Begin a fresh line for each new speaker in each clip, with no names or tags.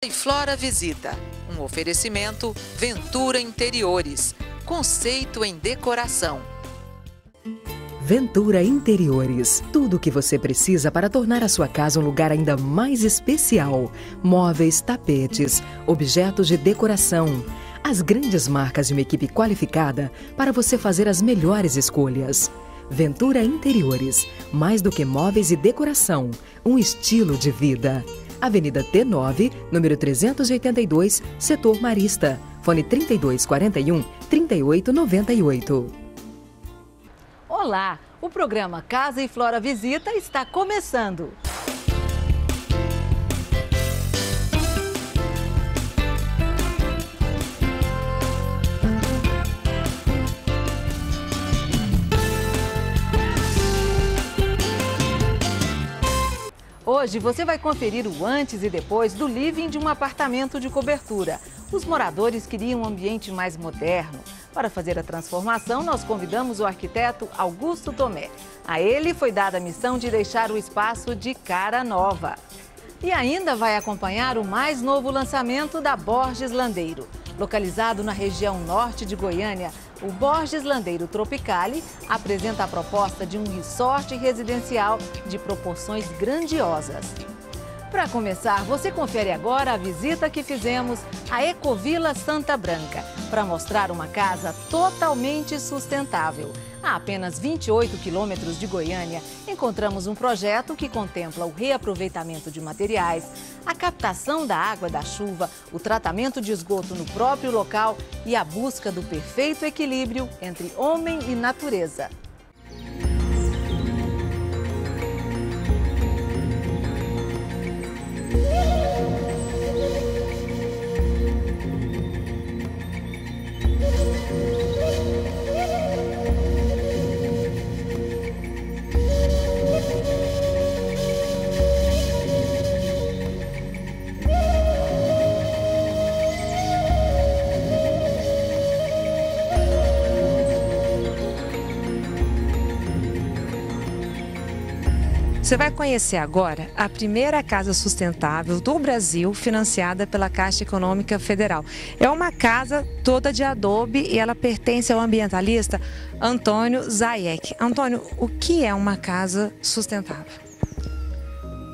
E Flora Visita, um oferecimento Ventura Interiores, conceito em decoração.
Ventura Interiores, tudo o que você precisa para tornar a sua casa um lugar ainda mais especial. Móveis, tapetes, objetos de decoração. As grandes marcas de uma equipe qualificada para você fazer as melhores escolhas. Ventura Interiores, mais do que móveis e decoração, um estilo de vida. Avenida T9, número 382, Setor Marista. Fone 3241-3898.
Olá, o programa Casa e Flora Visita está começando. Hoje você vai conferir o antes e depois do living de um apartamento de cobertura. Os moradores queriam um ambiente mais moderno. Para fazer a transformação, nós convidamos o arquiteto Augusto Tomé. A ele foi dada a missão de deixar o espaço de cara nova. E ainda vai acompanhar o mais novo lançamento da Borges Landeiro. Localizado na região norte de Goiânia, o Borges Landeiro Tropicali apresenta a proposta de um resort residencial de proporções grandiosas. Para começar, você confere agora a visita que fizemos à Ecovila Santa Branca, para mostrar uma casa totalmente sustentável. A apenas 28 quilômetros de Goiânia, encontramos um projeto que contempla o reaproveitamento de materiais, a captação da água da chuva, o tratamento de esgoto no próprio local e a busca do perfeito equilíbrio entre homem e natureza.
Você vai conhecer agora a primeira casa sustentável do Brasil, financiada pela Caixa Econômica Federal. É uma casa toda de adobe e ela pertence ao ambientalista Antônio Zayek. Antônio, o que é uma casa sustentável?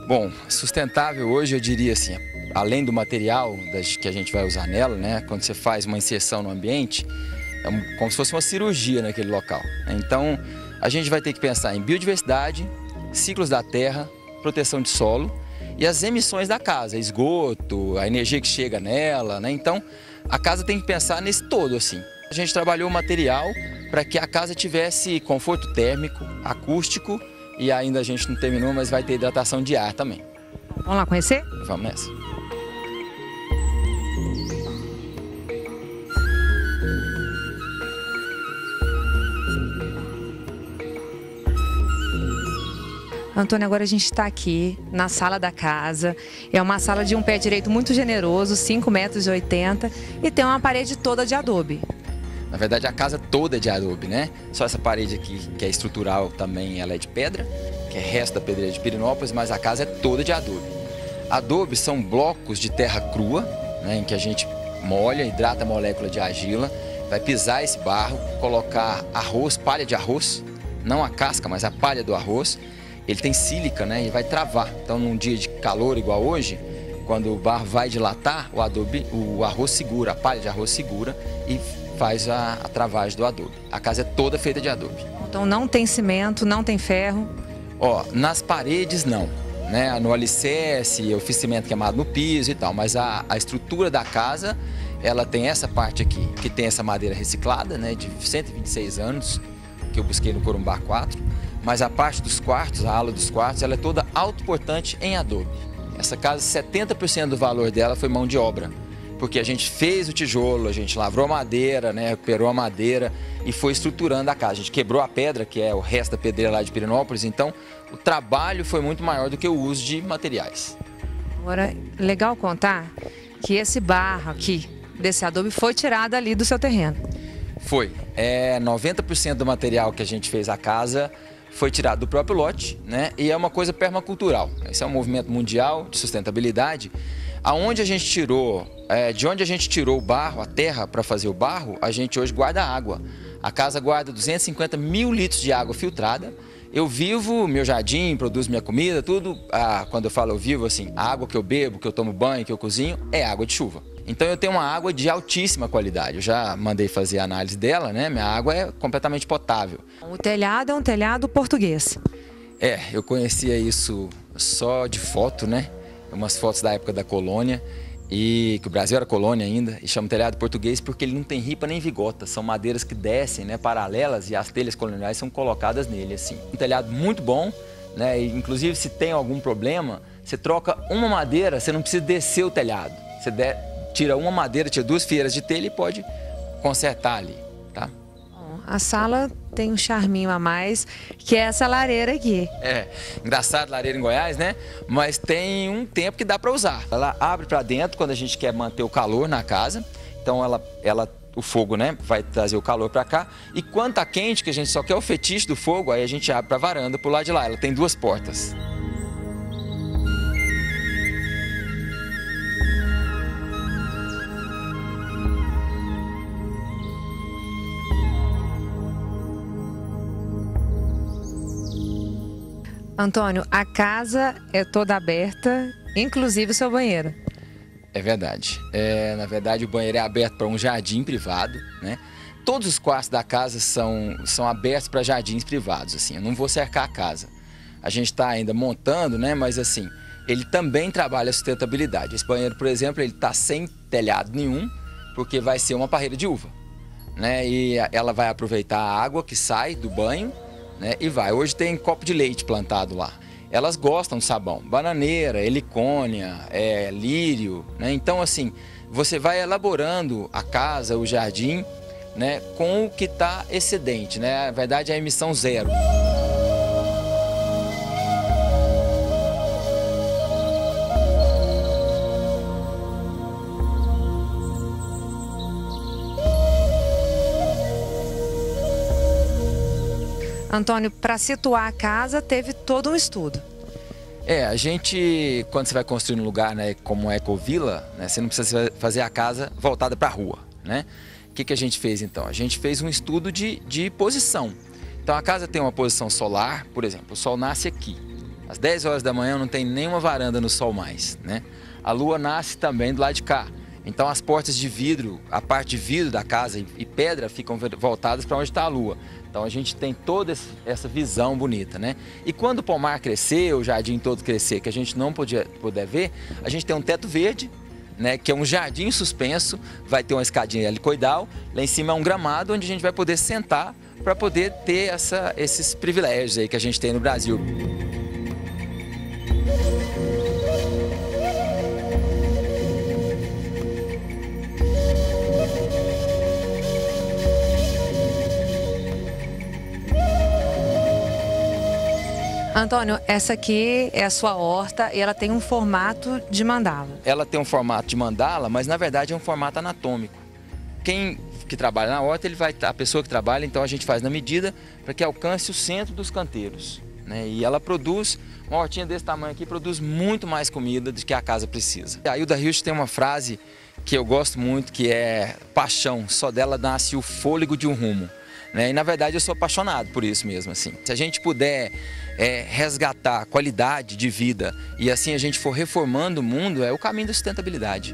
Bom, sustentável hoje eu diria assim, além do material que a gente vai usar nela, né? Quando você faz uma inserção no ambiente, é como se fosse uma cirurgia naquele local. Então, a gente vai ter que pensar em biodiversidade, ciclos da terra, proteção de solo e as emissões da casa, esgoto, a energia que chega nela, né? Então, a casa tem que pensar nesse todo, assim. A gente trabalhou o material para que a casa tivesse conforto térmico, acústico e ainda a gente não terminou, mas vai ter hidratação de ar também.
Vamos lá conhecer?
Vamos nessa.
Antônio, agora a gente está aqui na sala da casa. É uma sala de um pé direito muito generoso, 5,80 metros, e tem uma parede toda de adobe.
Na verdade, a casa toda é de adobe, né? Só essa parede aqui, que é estrutural, também ela é de pedra, que é resto da pedreira de Pirenópolis, mas a casa é toda de adobe. Adobe são blocos de terra crua, né, em que a gente molha, hidrata a molécula de argila, vai pisar esse barro, colocar arroz, palha de arroz, não a casca, mas a palha do arroz. Ele tem sílica, né, e vai travar. Então, num dia de calor igual hoje, quando o barro vai dilatar, o arroz segura, a palha de arroz segura e faz a travagem do adobe. A casa é toda feita de adobe.
Então, não tem cimento, não tem ferro?
Ó, nas paredes não, né? No alicerce, o cimento queimado no piso e tal, mas a estrutura da casa, ela tem essa parte aqui, que tem essa madeira reciclada, né, de 126 anos, que eu busquei no Corumbá 4. Mas a parte dos quartos, a ala dos quartos, ela é toda autoportante em adobe. Essa casa, 70% do valor dela foi mão de obra, porque a gente fez o tijolo, a gente lavrou a madeira, né, recuperou a madeira e foi estruturando a casa. A gente quebrou a pedra, que é o resto da pedreira lá de Pirenópolis, então o trabalho foi muito maior do que o uso de materiais.
Agora, legal contar que esse barro aqui, desse adobe, foi tirado ali do seu terreno.
Foi. 90% do material que a gente fez a casa foi tirado do próprio lote, né? E é uma coisa permacultural. Esse é um movimento mundial de sustentabilidade. Aonde a gente tirou, de onde a gente tirou o barro, a terra para fazer o barro, a gente hoje guarda água. A casa guarda 250 mil litros de água filtrada. Eu vivo meu jardim, produzo minha comida, tudo. Quando eu falo eu vivo, assim, a água que eu bebo, que eu tomo banho, que eu cozinho, é água de chuva. Então eu tenho uma água de altíssima qualidade. Eu já mandei fazer a análise dela, né? Minha água é completamente potável.
O telhado é um telhado português.
Eu conhecia isso só de foto, né? Umas fotos da época da colônia, e que o Brasil era colônia ainda, e chama telhado português porque ele não tem ripa nem vigota. São madeiras que descem, né, paralelas, e as telhas coloniais são colocadas nele, assim. Um telhado muito bom, né? E, inclusive, se tem algum problema, você troca uma madeira, você não precisa descer o telhado. Você tira uma madeira, tira 2 fieiras de telha e pode consertar ali, tá?
A sala tem um charminho a mais, que é essa lareira aqui.
Engraçado, lareira em Goiás, né? Mas tem um tempo que dá para usar. Ela abre para dentro quando a gente quer manter o calor na casa. Então o fogo, né, vai trazer o calor para cá. E quando tá quente, que a gente só quer o fetiche do fogo, aí a gente abre para a varanda pro lado de lá. Ela tem 2 portas.
Antônio, a casa é toda aberta, inclusive o seu banheiro.
É verdade. Na verdade, o banheiro é aberto para um jardim privado, né? Todos os quartos da casa são abertos para jardins privados, assim. Eu não vou cercar a casa. A gente está ainda montando, né? Mas, assim, ele também trabalha a sustentabilidade. Esse banheiro, por exemplo, ele está sem telhado nenhum, porque vai ser uma parreira de uva, né? E ela vai aproveitar a água que sai do banho, né? E vai. Hoje tem copo de leite plantado lá. Elas gostam de sabão. Bananeira, helicônia, lírio, né? Então, assim, você vai elaborando a casa, o jardim, né, com o que está excedente, né? Na verdade, é a emissão zero.
Antônio, para situar a casa, teve todo um estudo.
A gente, quando você vai construir um lugar, né, como ecovila, né, você não precisa fazer a casa voltada para a rua, né? O que a gente fez, então? A gente fez um estudo de posição. Então, a casa tem uma posição solar, por exemplo, o sol nasce aqui. Às 10 horas da manhã não tem nenhuma varanda no sol mais, né? A lua nasce também do lado de cá. Então, as portas de vidro, a parte de vidro da casa e pedra ficam voltadas para onde está a lua. Então, a gente tem toda essa visão bonita, né? E quando o pomar crescer, o jardim todo crescer, que a gente não puder ver, a gente tem um teto verde, né, que é um jardim suspenso, vai ter uma escadinha helicoidal, lá em cima é um gramado onde a gente vai poder sentar para poder ter esses privilégios aí que a gente tem no Brasil.
Antônio, essa aqui é a sua horta e ela tem um formato de mandala.
Ela tem um formato de mandala, mas na verdade é um formato anatômico. Quem que trabalha na horta, a pessoa que trabalha, então a gente faz na medida para que alcance o centro dos canteiros, né? E ela produz, uma hortinha desse tamanho aqui, produz muito mais comida do que a casa precisa. A Hilda Hilst tem uma frase que eu gosto muito, que é paixão, só dela nasce o fôlego de um rumo. E na verdade eu sou apaixonado por isso mesmo, assim. Se a gente puder resgatar a qualidade de vida e assim a gente for reformando o mundo, é o caminho da sustentabilidade.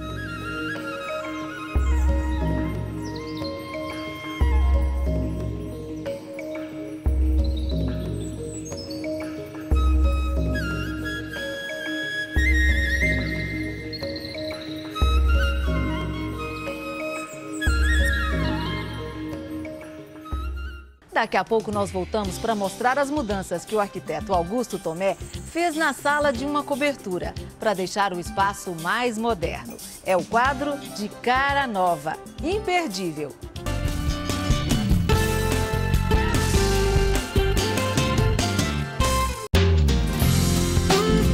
Daqui a pouco nós voltamos para mostrar as mudanças que o arquiteto Augusto Tomé fez na sala de uma cobertura, para deixar o espaço mais moderno. É o quadro De Cara Nova, imperdível.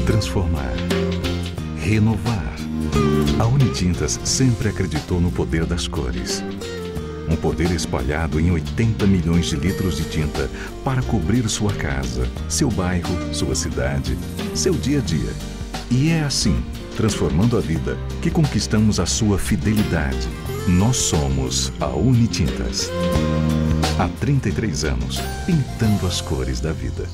Transformar. Renovar. A Unitintas sempre acreditou no poder das cores. Um poder espalhado em 80 milhões de litros de tinta para cobrir sua casa, seu bairro, sua cidade, seu dia a dia. E é assim, transformando a vida, que conquistamos a sua fidelidade. Nós somos a Unitintas. Há 33 anos, pintando as cores da vida.